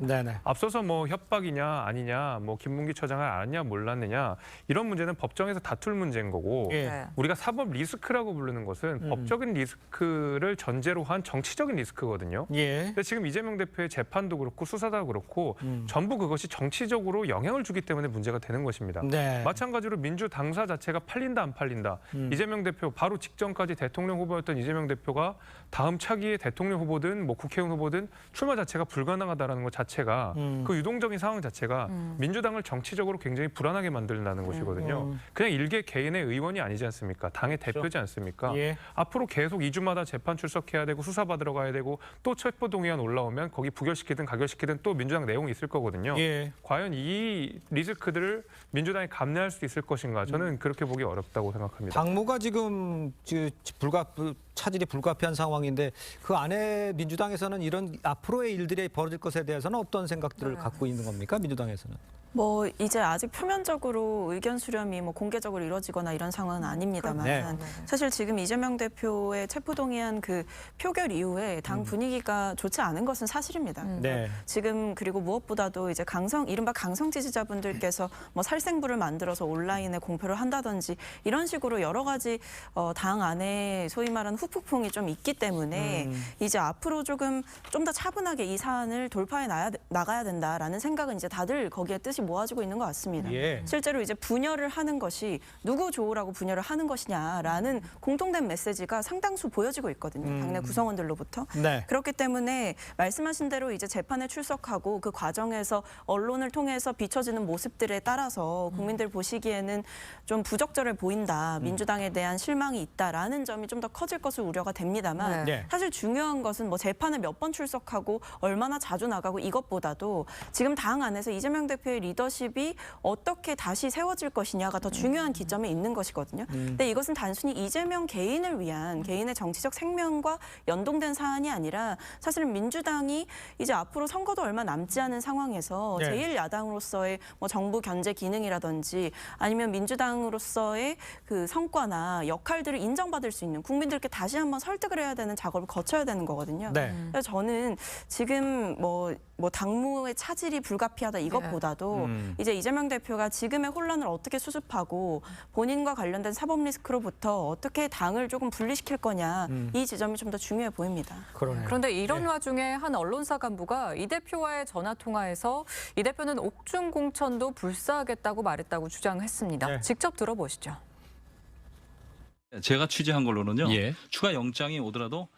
앞서서 뭐 협박이냐 아니냐, 뭐 김문기 처장을 알았냐 몰랐느냐 이런 문제는 법정에서 다툴 문제인 거고 우리가 사법 리스크라고 부르는 것은 법적인 리스크를 전제로 한 정치적인 리스크거든요. 근데 지금 이재명 대표의 재판도 그렇고 수사도 그렇고 전부 그것이 정치적으로 영향을 주기 때문에 문제가 되는 것입니다. 마찬가지로 민주 당사 자체가 팔린다 안 팔린다. 이재명 대표 바로 직전까지 대통령 후보였던 이재명 대표가 다음 차기의 대통령 후보든 뭐 국회의원 후보든 출마 자체가 불가능하다라는 것 자체가 그 유동적인 상황 자체가 민주당을 정치적으로 굉장히 불안하게 만든다는 것이거든요. 그냥 일개 개인의 의원이 아니지 않습니까? 당의 대표지 않습니까? 앞으로 계속 2주마다 재판 출석해야 되고 수사받으러 가야 되고 또 체포동의안 올라오면 거기 부결시키든 가결시키든 또 민주당 내용이 있을 거거든요. 과연 이 리스크들을 민주당이 감내할 수 있을 것인가? 저는 그렇게 보기 어렵다고 생각합니다. 당무가 지금 차질이 불가피한 상황인데 그 안에 민주당에서는 이런 앞으로의 일들이 벌어질 것에 대해서는 어떤 생각들을 갖고 있는 겁니까? 민주당에서는. 뭐 이제 아직 표면적으로 의견 수렴이 뭐 공개적으로 이루어지거나 이런 상황은 아닙니다만 사실 지금 이재명 대표의 체포동의안 그 표결 이후에 당 분위기가 좋지 않은 것은 사실입니다. 지금 그리고 무엇보다도 이제 이른바 강성 지지자분들께서 뭐 살생부를 만들어서 온라인에 공표를 한다든지 이런 식으로 여러 가지 당 안에 소위 말하는 후폭풍이 좀 있기 때문에 이제 앞으로 좀 더 차분하게 이 사안을 돌파해 나가야 된다라는 생각은 이제 다들 거기에 뜻이 모아지고 있는 것 같습니다. 실제로 이제 분열을 하는 것이 누구 좋으라고 분열을 하는 것이냐라는 공통된 메시지가 상당수 보여지고 있거든요. 당내 구성원들로부터. 그렇기 때문에 말씀하신 대로 이제 재판에 출석하고 그 과정에서 언론을 통해서 비춰지는 모습들에 따라서 국민들 보시기에는 좀 부적절해 보인다. 민주당에 대한 실망이 있다라는 점이 좀 더 커질 것을 우려가 됩니다만 사실 중요한 것은 뭐 재판에 몇 번 출석하고 얼마나 자주 나가고 이것보다도 지금 당 안에서 이재명 대표의 리더십이 어떻게 다시 세워질 것이냐가 더 중요한 기점에 있는 것이거든요. 근데 이것은 단순히 이재명 개인을 위한 개인의 정치적 생명과 연동된 사안이 아니라 사실은 민주당이 이제 앞으로 선거도 얼마 남지 않은 상황에서 제1야당으로서의 뭐 정부 견제 기능이라든지 아니면 민주당으로서의 그 성과나 역할들을 인정받을 수 있는 국민들께 다시 한번 설득을 해야 되는 작업을 거쳐야 되는 거거든요. 그래서 저는 지금 뭐 당무의 차질이 불가피하다 이것보다도 이제 이재명 대표가 지금의 혼란을 어떻게 수습하고 본인과 관련된 사법 리스크로부터 어떻게 당을 조금 분리시킬 거냐 이 지점이 좀 더 중요해 보입니다. 그런데 이런 와중에 한 언론사 간부가 이 대표와의 전화 통화에서 이 대표는 옥중 공천도 불사하겠다고 말했다고 주장했습니다. 직접 들어보시죠. 제가 취재한 걸로는요. 추가 영장이 오더라도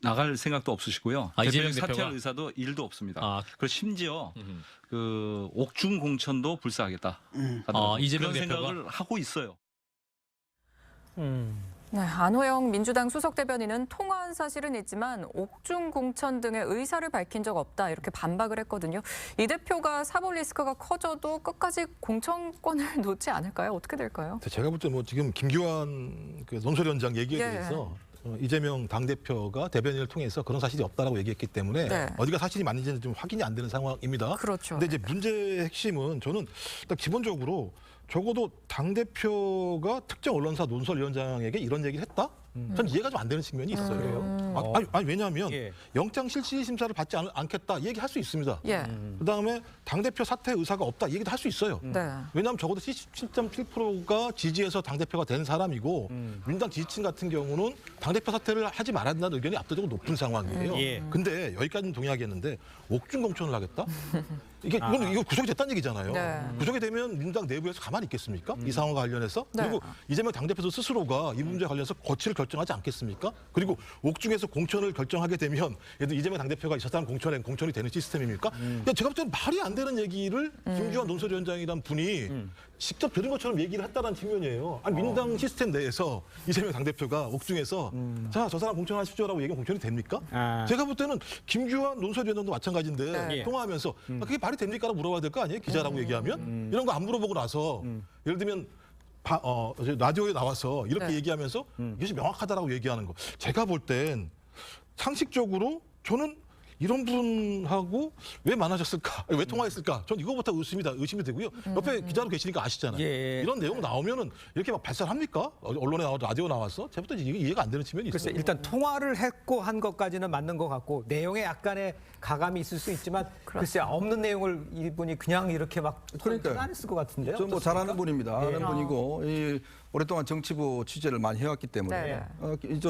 나갈 생각도 없으시고요. 대표님 사퇴할 의사도 1도 없습니다. 그리고 심지어 옥중 공천도 불사하겠다. 이재명 그런 대표가 생각을 하고 있어요. 안호영 민주당 수석 대변인은 통화한 사실은 있지만 옥중 공천 등의 의사를 밝힌 적 없다 이렇게 반박을 했거든요. 이 대표가 사법 리스크가 커져도 끝까지 공천권을 놓지 않을까요? 어떻게 될까요? 제가 볼 때 뭐 지금 김기환 논설위원장 얘기에 대해서 이재명 당대표가 대변인을 통해서 그런 사실이 없다라고 얘기했기 때문에 어디가 사실이 맞는지는 좀 확인이 안 되는 상황입니다. 그런데 이제 문제의 핵심은 저는 일단 기본적으로 적어도 당대표가 특정 언론사 논설위원장에게 이런 얘기를 했다? 전 이해가 좀 안 되는 측면이 있어요. 아니 왜냐하면 영장 실시 심사를 받지 않겠다 얘기할 수 있습니다. 그다음에 당대표 사퇴 의사가 없다 얘기도 할 수 있어요. 왜냐하면 적어도 77.7%가 지지해서 당대표가 된 사람이고 민주당 지지층 같은 경우는 당대표 사퇴를 하지 말아야 된다는 의견이 압도적으로 높은 상황이에요. 근데 여기까지는 동의하겠는데 옥중 공천을 하겠다? 이거 구속이 됐다는 얘기잖아요. 구속이 되면 민주당 내부에서 가만히 있겠습니까? 이 상황과 관련해서. 그리고 이재명 당대표 스스로가 이 문제에 관련해서 거취를 결정하지 않겠습니까? 그리고 옥중에서 공천을 결정하게 되면 예를 이재명 당대표가 저 사람 공천이 되는 시스템입니까? 제가 볼 때는 말이 안 되는 얘기를 김주환 논설위원장이란 분이 직접 들은 것처럼 얘기를 했다는 측면이에요. 아니 민주당 시스템 내에서 이재명 당대표가 옥중에서 자, 저 사람 공천하십시오라고 얘기하면 공천이 됩니까? 제가 볼 때는 김주환 논설위원장도 마찬가지인데 통화하면서 그게 말이 됩니까라고 물어봐야 될 거 아니에요? 기자라고 얘기하면? 이런 거 안 물어보고 나서 예를 들면 라디오에 나와서 이렇게 얘기하면서 이것이 명확하다라고 얘기하는 거. 제가 볼 땐 상식적으로 저는 이런 분하고 왜 만나셨을까? 왜 통화했을까? 전 이거부터 의심이 되고요. 옆에 기자로 계시니까 아시잖아요. 이런 내용 나오면은 이렇게 막 발설합니까? 언론에 나와 라디오 나왔어? 제부터 이해가 안 되는 측면이 있어요. 글쎄, 일단 통화를 했고 한 것까지는 맞는 것 같고 내용에 약간의 가감이 있을 수 있지만 글쎄 없는 내용을 이분이 그냥 이렇게 막 안 했을 것 같은데요. 좀 뭐 잘하는 분입니다. 아는 분이고 오랫동안 정치부 취재를 많이 해왔기 때문에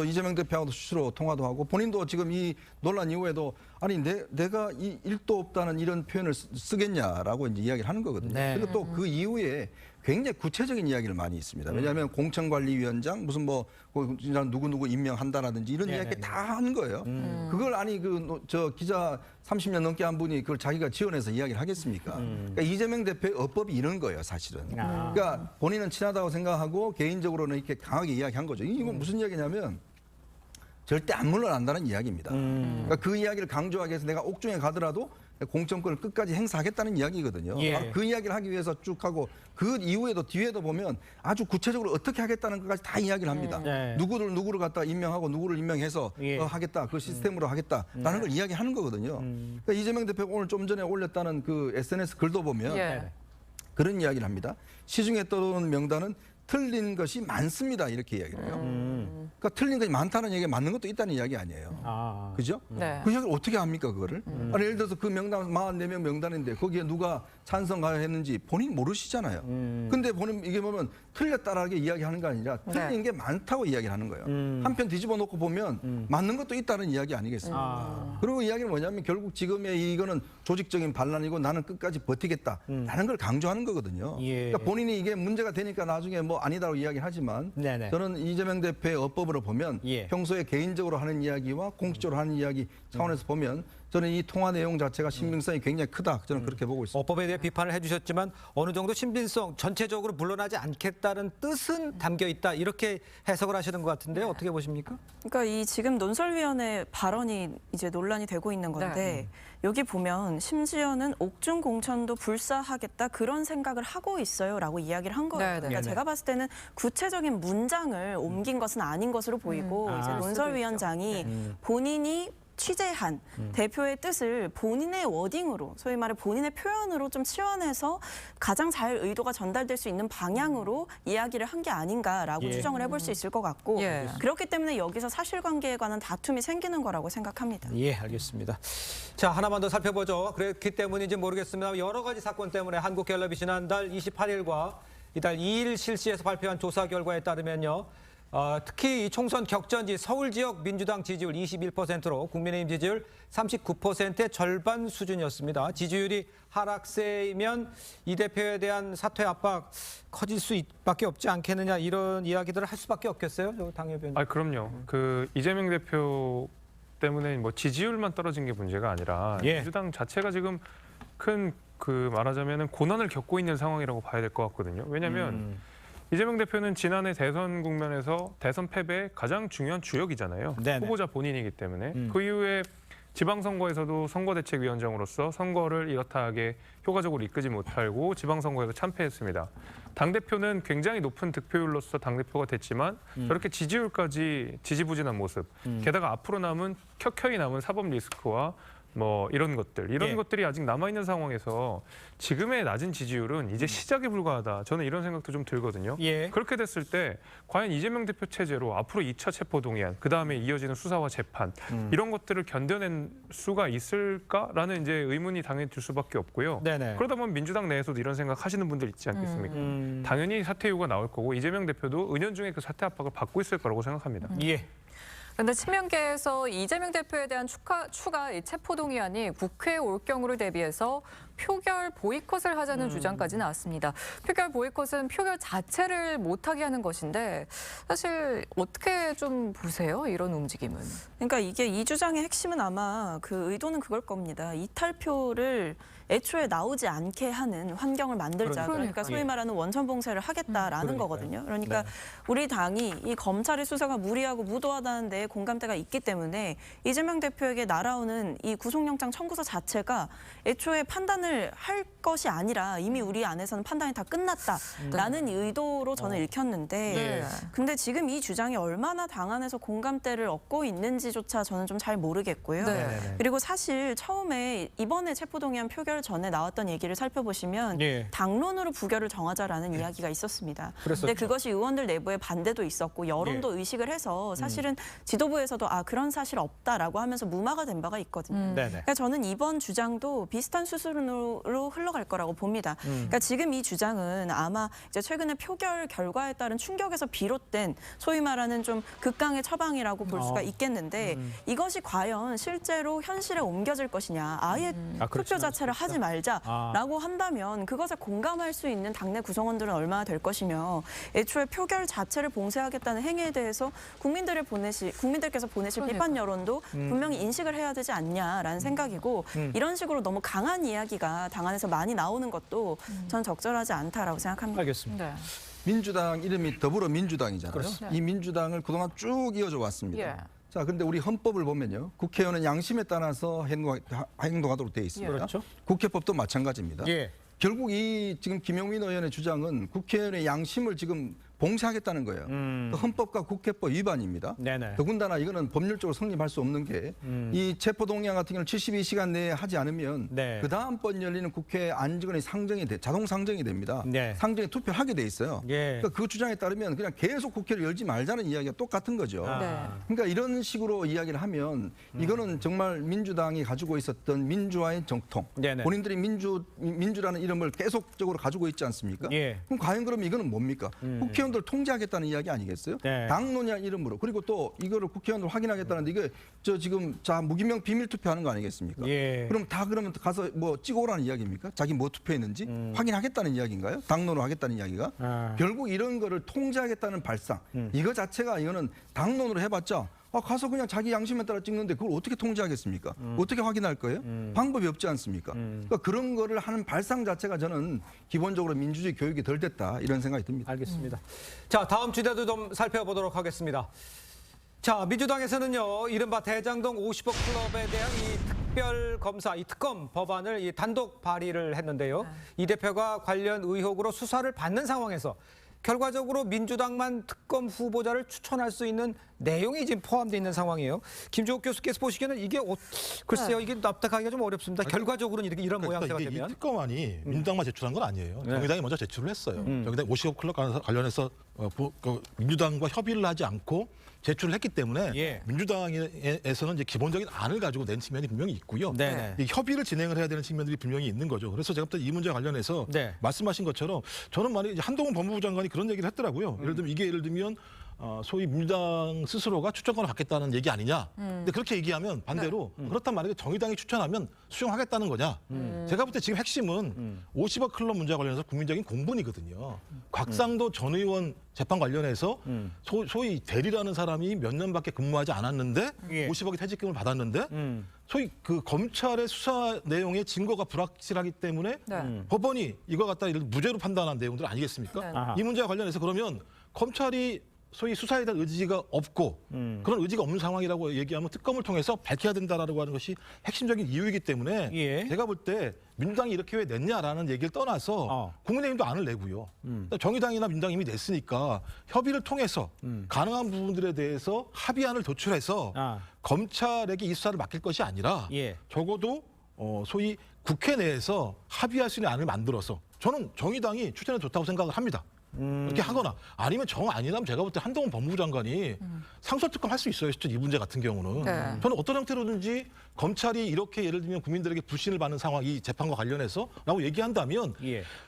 이재명 대표하고도 수시로 통화도 하고 본인도 지금 이 논란 이후에도 아니 내가 이 일도 없다는 이런 표현을 쓰겠냐라고 이제 이야기를 하는 거거든요. 그리고 또 그 이후에 굉장히 구체적인 이야기를 많이 있습니다. 왜냐하면 공천관리위원장 무슨 뭐 누구 임명한다라든지 이런 이야기 다 한 거예요. 그걸 아니 저 기자 30년 넘게 한 분이 그걸 자기가 지원해서 이야기를 하겠습니까? 그러니까 이재명 대표의 어법이 이런 거예요, 사실은. 그러니까 본인은 친하다고 생각하고 개인적으로는 이렇게 강하게 이야기한 거죠. 이건 무슨 이야기냐면 절대 안 물러난다는 이야기입니다. 그러니까 그 이야기를 강조하기 위해서 내가 옥중에 가더라도 공천권을 끝까지 행사하겠다는 이야기거든요. 그 이야기를 하기 위해서 쭉 하고 그 이후에도 뒤에도 보면 아주 구체적으로 어떻게 하겠다는 것까지 다 이야기를 합니다. 누구를 갖다 임명하고 누구를 임명해서 하겠다. 그 시스템으로 하겠다라는 걸 이야기하는 거거든요. 그러니까 이재명 대표가 오늘 좀 전에 올렸다는 그 SNS 글도 보면 그런 이야기를 합니다. 시중에 떠도는 명단은 틀린 것이 많습니다. 이렇게 이야기를 해요. 그러니까 틀린 것이 많다는 얘기가 맞는 것도 있다는 이야기 아니에요. 그죠? 그 이야기를 어떻게 합니까, 그거를? 아니, 예를 들어서 그 명단 44명 명단인데 거기에 누가 찬성했는지 본인 모르시잖아요. 근데 본인 이게 보면 틀렸다라고 이야기하는 게 아니라 틀린 게 많다고 이야기를 하는 거예요. 한편 뒤집어 놓고 보면 맞는 것도 있다는 이야기 아니겠습니까? 그리고 이야기는 뭐냐면 결국 지금의 이거는 조직적인 반란이고 나는 끝까지 버티겠다라는 걸 강조하는 거거든요. 그러니까 본인이 이게 문제가 되니까 나중에 뭐 아니다라고 이야기하지만 저는 이재명 대표의 어법으로 보면 평소에 개인적으로 하는 이야기와 공식적으로 하는 이야기 차원에서 보면 저는 이 통화 내용 자체가 신빙성이 굉장히 크다. 저는 그렇게 보고 있습니다. 어법에 대해 비판을 해주셨지만 어느 정도 신빙성, 전체적으로 물러나지 않겠다는 뜻은 담겨 있다. 이렇게 해석을 하시는 것 같은데요. 어떻게 보십니까? 그러니까 이 지금 논설위원회 발언이 이제 논란이 되고 있는 건데 여기 보면 심지어는 옥중 공천도 불사하겠다 그런 생각을 하고 있어요라고 이야기를 한 거예요. 그러니까 제가 봤을 때는 구체적인 문장을 옮긴 것은 아닌 것으로 보이고 이제 논설위원장이 본인이 취재한 대표의 뜻을 본인의 워딩으로 소위 말해 본인의 표현으로 좀 치환해서 가장 잘 의도가 전달될 수 있는 방향으로 이야기를 한 게 아닌가라고 추정을 해볼 수 있을 것 같고 그렇기 때문에 여기서 사실관계에 관한 다툼이 생기는 거라고 생각합니다. 알겠습니다. 자, 하나만 더 살펴보죠. 그렇기 때문인지 모르겠습니다. 여러 가지 사건 때문에 한국갤럽이 지난달 28일과 이달 2일 실시해서 발표한 조사 결과에 따르면요. 특히 총선 격전지 서울 지역 민주당 지지율 21%로 국민의힘 지지율 39%의 절반 수준이었습니다. 지지율이 하락세이면 이 대표에 대한 사퇴 압박 커질 수밖에 없지 않겠느냐 이런 이야기들을 할 수밖에 없겠어요, 당 의원님. 그럼요. 그 이재명 대표 때문에 뭐 지지율만 떨어진 게 문제가 아니라 민주당 자체가 지금 큰 말하자면은 고난을 겪고 있는 상황이라고 봐야 될 것 같거든요. 왜냐하면 이재명 대표는 지난해 대선 국면에서 대선 패배의 가장 중요한 주역이잖아요. 후보자 본인이기 때문에. 그 이후에 지방선거에서도 선거대책위원장으로서 선거를 이렇다하게 효과적으로 이끌지 못하고 지방선거에서 참패했습니다. 당대표는 굉장히 높은 득표율로서 당대표가 됐지만 저렇게 지지율까지 지지부진한 모습, 게다가 앞으로 켜켜이 남은 사법 리스크와 뭐 이런 것들이 아직 남아있는 상황에서 지금의 낮은 지지율은 이제 시작에 불과하다. 저는 이런 생각도 좀 들거든요. 그렇게 됐을 때 과연 이재명 대표 체제로 앞으로 2차 체포동의안, 그다음에 이어지는 수사와 재판 이런 것들을 견뎌낼 수가 있을까라는 이제 의문이 당연히 들 수밖에 없고요. 그러다 보면 민주당 내에서도 이런 생각 하시는 분들 있지 않겠습니까? 당연히 사퇴 요구가 나올 거고 이재명 대표도 은연중에 그 사퇴 압박을 받고 있을 거라고 생각합니다. 그런데 친명계에서 이재명 대표에 대한 추가 이 체포동의안이 국회에 올 경우를 대비해서 표결 보이콧을 하자는 주장까지 나왔습니다. 표결 보이콧은 표결 자체를 못하게 하는 것인데 사실 어떻게 좀 보세요? 이런 움직임은. 그러니까 이게 이 주장의 핵심은 아마 그 의도는 그걸 겁니다. 이탈표를 애초에 나오지 않게 하는 환경을 만들자. 그러니까 소위 말하는 원천 봉쇄를 하겠다라는 거거든요. 그러니까 우리 당이 이 검찰의 수사가 무리하고 무도하다는 데 공감대가 있기 때문에 이재명 대표에게 날아오는 이 구속영장 청구서 자체가 애초에 판단을 할 것이 아니라 이미 우리 안에서는 판단이 다 끝났다라는 의도로 저는 읽혔는데 근데 지금 이 주장이 얼마나 당 안에서 공감대를 얻고 있는지조차 저는 좀 잘 모르겠고요. 그리고 사실 처음에 이번에 체포동의안 표결 전에 나왔던 얘기를 살펴보시면 당론으로 부결을 정하자라는 이야기가 있었습니다. 근데 그것이 의원들 내부에 반대도 있었고 여론도 의식을 해서 사실은 지도부에서도 그런 사실 없다라고 하면서 무마가 된 바가 있거든요. 그러니까 저는 이번 주장도 비슷한 수순으로 흘러갈 거라고 봅니다. 그러니까 지금 이 주장은 아마 이제 최근에 표결 결과에 따른 충격에서 비롯된 소위 말하는 좀 극강의 처방이라고 볼 수가 있겠는데 이것이 과연 실제로 현실에 옮겨질 것이냐. 아예 투표 자체를 하지 말자라고 한다면 그것에 공감할 수 있는 당내 구성원들은 얼마나 될 것이며 애초에 표결 자체를 봉쇄하겠다는 행위에 대해서 국민들께서 보내실 비판 여론도 분명히 인식을 해야 되지 않냐라는 생각이고 이런 식으로 너무 강한 이야기가 당 안에서 많이 나오는 것도 저는 적절하지 않다라고 생각합니다. 알겠습니다. 민주당 이름이 더불어민주당이잖아요. 이 민주당을 그동안 쭉 이어져 왔습니다. 자, 그런데 우리 헌법을 보면요. 국회의원은 양심에 따라서 행동하도록 되어 있습니다. 국회법도 마찬가지입니다. 결국 이 지금 김용민 의원의 주장은 국회의원의 양심을 지금 봉쇄하겠다는 거예요. 헌법과 국회법 위반입니다. 더군다나 이거는 법률적으로 성립할 수 없는 게 이 체포동의안 같은 경우는 72시간 내에 하지 않으면 그 다음번 열리는 국회 안건이 자동 상정이 됩니다. 상정에 투표를 하게 돼 있어요. 그러니까 그 주장에 따르면 그냥 계속 국회를 열지 말자는 이야기가 똑같은 거죠. 그러니까 이런 식으로 이야기를 하면 이거는 정말 민주당이 가지고 있었던 민주화의 정통, 본인들이 민주라는 이름을 계속적으로 가지고 있지 않습니까? 그럼 과연 그럼 이거는 뭡니까? 국회의원들 통제하겠다는 이야기 아니겠어요? 당론이라는 이름으로. 그리고 또 이거를 국회의원들 확인하겠다는데 이게 지금 무기명 비밀 투표하는 거 아니겠습니까? 그럼 그러면 가서 뭐 찍어오라는 이야기입니까? 자기 뭐 투표했는지 확인하겠다는 이야기인가요? 당론으로 하겠다는 이야기가? 결국 이런 거를 통제하겠다는 발상. 이거 자체가 이거는 당론으로 해봤자 가서 그냥 자기 양심에 따라 찍는데 그걸 어떻게 통제하겠습니까? 어떻게 확인할 거예요? 방법이 없지 않습니까? 그러니까 그런 거를 하는 발상 자체가 저는 기본적으로 민주주의 교육이 덜 됐다 이런 생각이 듭니다. 알겠습니다. 자, 다음 주제도 좀 살펴보도록 하겠습니다. 자, 민주당에서는요, 이른바 대장동 50억 클럽에 대한 이 특별검사, 이 특검 법안을 단독 발의를 했는데요. 이 대표가 관련 의혹으로 수사를 받는 상황에서 결과적으로 민주당만 특검 후보자를 추천할 수 있는 내용이 지금 포함되어 있는 상황이에요. 김주옥 교수께서 보시기에는 이게 글쎄요, 이게 납득하기가 좀 어렵습니다. 결과적으로는 이런 모양새가 되면. 이 특검안이 민주당만 제출한 건 아니에요. 정의당이 먼저 제출을 했어요. 정의당 50억 클럽 관련해서 민주당과 협의를 하지 않고 제출을 했기 때문에 민주당에서는 이제 기본적인 안을 가지고 낸 측면이 분명히 있고요. 이 협의를 진행을 해야 되는 측면들이 분명히 있는 거죠. 그래서 제가 볼 때 이 문제와 관련해서 말씀하신 것처럼 저는 만약에 한동훈 법무부 장관이 그런 얘기를 했더라고요. 예를 들면 소위 민주당 스스로가 추천권을 받겠다는 얘기 아니냐. 근데 그렇게 얘기하면 반대로 그렇단 만약에 정의당이 추천하면 수용하겠다는 거냐. 제가 볼 때 지금 핵심은 50억 클럽 문제와 관련해서 국민적인 공분이거든요. 곽상도 전 의원 재판 관련해서 소위 대리라는 사람이 몇 년밖에 근무하지 않았는데 50억의 퇴직금을 받았는데 소위 그 검찰의 수사 내용의 증거가 불확실하기 때문에 법원이 이거 갖다 무죄로 판단한 내용들 아니겠습니까? 이 문제와 관련해서 그러면 검찰이 소위 수사에 대한 의지가 없고 그런 의지가 없는 상황이라고 얘기하면 특검을 통해서 밝혀야 된다라고 하는 것이 핵심적인 이유이기 때문에 제가 볼 때 민주당이 이렇게 왜 냈냐라는 얘기를 떠나서 국민의힘도 안을 내고요. 정의당이나 민주당이 이미 냈으니까 협의를 통해서 가능한 부분들에 대해서 합의안을 도출해서 검찰에게 이 수사를 맡길 것이 아니라 적어도 소위 국회 내에서 합의할 수 있는 안을 만들어서 저는 정의당이 추천해 좋다고 생각을 합니다. 이렇게 하거나 아니면 정 아니라면 제가 볼 때 한동훈 법무부 장관이 상설특검 할 수 있어요. 실제 이 문제 같은 경우는. 저는 어떤 형태로든지 검찰이 이렇게 예를 들면 국민들에게 불신을 받는 상황, 이 재판과 관련해서 라고 얘기한다면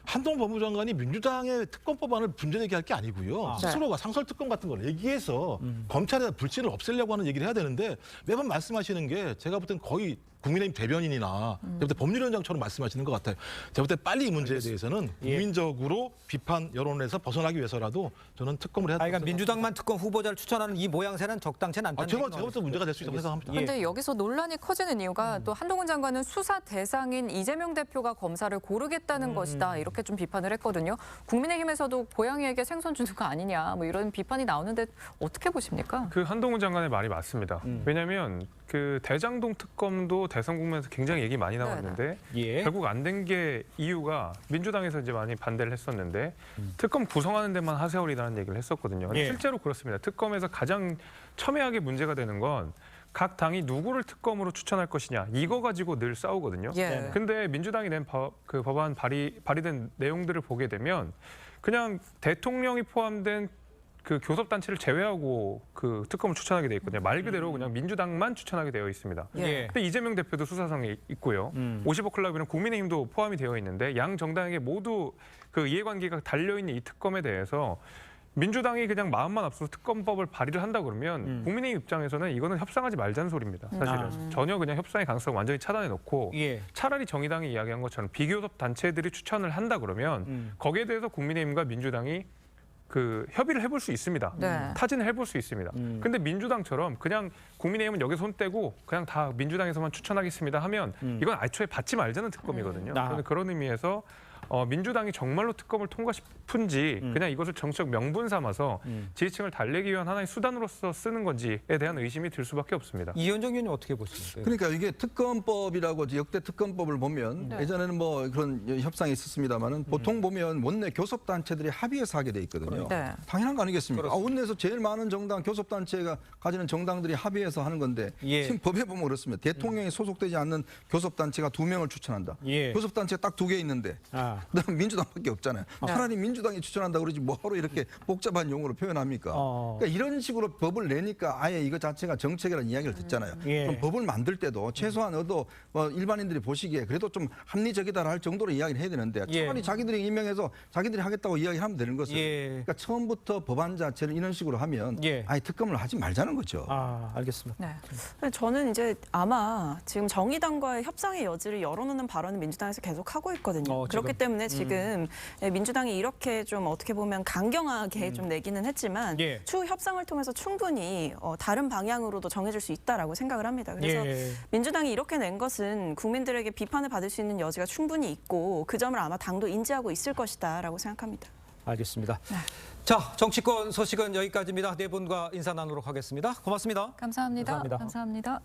한동훈 법무부 장관이 민주당의 특검법안을 문제제기할 게 아니고요. 스스로가 상설특검 같은 걸 얘기해서 검찰에 불신을 없애려고 하는 얘기를 해야 되는데 매번 말씀하시는 게 제가 볼 땐 거의 국민의힘 대변인이나 제가 볼 때 법률위원장처럼 말씀하시는 것 같아요. 제가 볼 때 빨리 이 문제에 대해서는 국민적으로 비판 여론에서 벗어나기 위해서라도 저는 특검을 해야 된다고 그러니까 민주당만 특검 후보자를 추천하는 이 모양새는 적당치는 않다는 제가 볼 때 문제가 될 수 있다고 생각합니다. 그런데 여기서 논란이 커지는 이유가 또 한동훈 장관은 수사 대상인 이재명 대표가 검사를 고르겠다는 것이다 이렇게 좀 비판을 했거든요. 국민의힘에서도 고양이에게 생선 주는 거 아니냐 뭐 이런 비판이 나오는데 어떻게 보십니까? 그 한동훈 장관의 말이 맞습니다. 왜냐하면 그 대장동 특검도 대선 국면에서 굉장히 얘기 많이 나왔는데 결국 안 된 게 이유가 민주당에서 이제 많이 반대를 했었는데 특검 구성하는 데만 하세월이라는 얘기를 했었거든요. 실제로 그렇습니다. 특검에서 가장 첨예하게 문제가 되는 건 각 당이 누구를 특검으로 추천할 것이냐 이거 가지고 늘 싸우거든요. 근데 민주당이 낸 그 법안 발의된 내용들을 보게 되면 그냥 대통령이 포함된 그 교섭단체를 제외하고 그 특검을 추천하게 돼 있거든요. 말 그대로 그냥 민주당만 추천하게 되어 있습니다. 근데 이재명 대표도 수사상에 있고요. 55 클럽에는 국민의힘도 포함이 되어 있는데 양 정당에게 모두 그 이해관계가 달려있는 이 특검에 대해서 민주당이 그냥 마음만 앞서서 특검법을 발의를 한다 그러면 국민의힘 입장에서는 이거는 협상하지 말자는 소리입니다. 사실은 전혀 그냥 협상의 가능성을 완전히 차단해 놓고 차라리 정의당이 이야기한 것처럼 비교섭 단체들이 추천을 한다 그러면 거기에 대해서 국민의힘과 민주당이 그 협의를 해볼 수 있습니다. 타진을 해볼 수 있습니다. 근데 민주당처럼 그냥 국민의힘은 여기 손 떼고 그냥 다 민주당에서만 추천하겠습니다 하면 이건 애초에 받지 말자는 특검이거든요. 그런 의미에서 민주당이 정말로 특검을 통과 싶은지 그냥 이것을 정치적 명분 삼아서 지지층을 달래기 위한 하나의 수단으로서 쓰는 건지에 대한 의심이 들 수밖에 없습니다. 이현정 의원님 어떻게 보십니까? 그러니까 이게 특검법이라고 역대 특검법을 보면 예전에는 뭐 그런 협상이 있었습니다만은 보통 보면 원내 교섭단체들이 합의해서 하게 돼 있거든요. 당연한 거 아니겠습니까? 원내에서 제일 많은 정당 교섭단체가 가지는 정당들이 합의해서 하는 건데 지금 법에 보면 그렇습니다. 대통령이 소속되지 않는 교섭단체가 2명을 추천한다. 교섭단체가 딱 2개 있는데 그다음 민주당밖에 없잖아요. 차라리 민주당이 추천한다 그러지 뭐하러 이렇게 복잡한 용어로 표현합니까? 그러니까 이런 식으로 법을 내니까 아예 이거 자체가 정책이라는 이야기를 듣잖아요. 그럼 법을 만들 때도 최소한 뭐 일반인들이 보시기에 그래도 좀 합리적이다 할 정도로 이야기를 해야 되는데 차라리 자기들이 임명해서 자기들이 하겠다고 이야기하면 되는 것을 그러니까 처음부터 법안 자체를 이런 식으로 하면 아예 특검을 하지 말자는 거죠. 알겠습니다. 저는 이제 아마 지금 정의당과의 협상의 여지를 열어놓는 발언을 민주당에서 계속 하고 있거든요. 그렇기 때문에 지금 민주당이 이렇게 좀 어떻게 보면 강경하게 좀 내기는 했지만 추후 협상을 통해서 충분히 다른 방향으로도 정해질 수 있다라고 생각을 합니다. 그래서 민주당이 이렇게 낸 것은 국민들에게 비판을 받을 수 있는 여지가 충분히 있고 그 점을 아마 당도 인지하고 있을 것이다라고 생각합니다. 알겠습니다. 자, 정치권 소식은 여기까지입니다. 네 분과 인사 나누도록 하겠습니다. 고맙습니다. 감사합니다. 감사합니다.